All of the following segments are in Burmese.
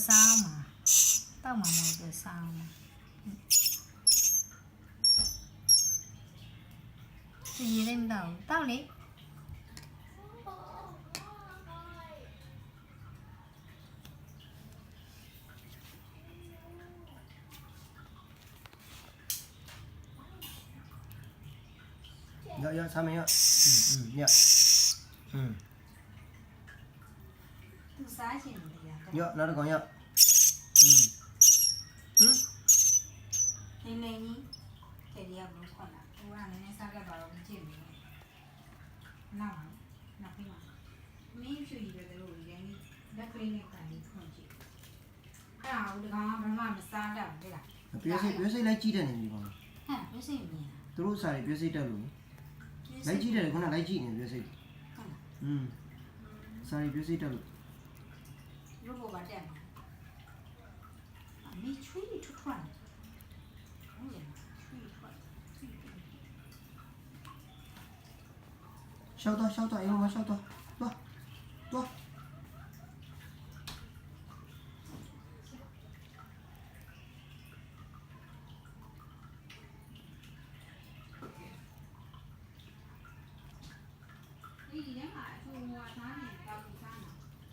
စားမှာတောက်မှာမဟုတ်ဘူးစားမှာဒီရေလေးမတောက်တောက်လေ要上面要要သူစားချင်တယ်要拿着光要နေနေကြီးခေဒီကဘလို့ခေါ်လာဟိုကလည်းစားကြပါတော့ကြည့်နေနောက်နောက်ပြီးမှမင်းဖြူကြီးပဲတို့ရင်းလက်ကလေးနဲ့ကန်ပြီးဖွင့်ကြည့်အဲ့ဒါဟိုတကောင်ကဘာမှမစားတတ်ဘူးလေ别谁来记得你吧ဟမ်ပြစိမင်းသူတို့စား别谁တက်လို့လိုက်ကြည့်တယ်ခုနလိုက်ကြည့်နေ别谁စား别谁တက်လို့ရုပ်ပေါ်ပါတက်မှာအမေချွေးထွတ်ထွတ်ဟုတ်ရဲ့ချွေးထွတ်消毒哎呦我消毒多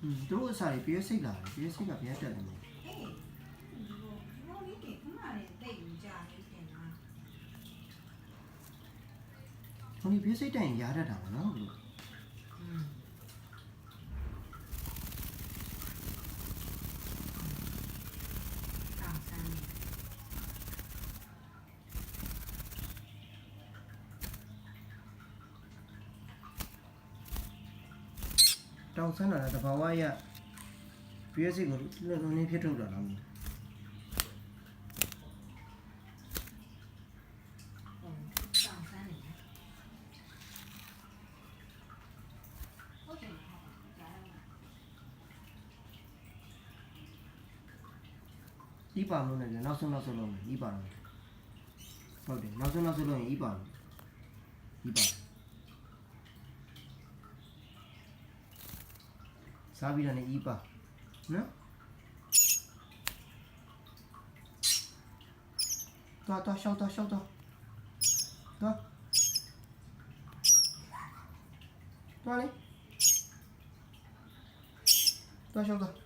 သူတို့စားပြေးစိတ်လာပြေးစိတ်ကပြေးတက်တယ်အေးဘောလေးကခဏလေးတိတ်ယူကြလေးတင်တာဟိုဒီပြေးစိတ်တိုင်ရတတ်တာနော်ဘလို့တောင်ဆန်းလာတဲ့ဘာဝရပြေးစိတ်ကိုလုံးလုံးလေးဖြစ်ထုတ်တာလားဤပါလို့လည်းနောက်ဆုံးလုံးဤပါလို့ဟုတ်တယ်နောက်ဆုံးလုံးရင်ဤပါလို့ဤပါစားပြီးတော့နေဤပါနော်သွားရှောက်သွားသွားလေသွားရှောက်သွား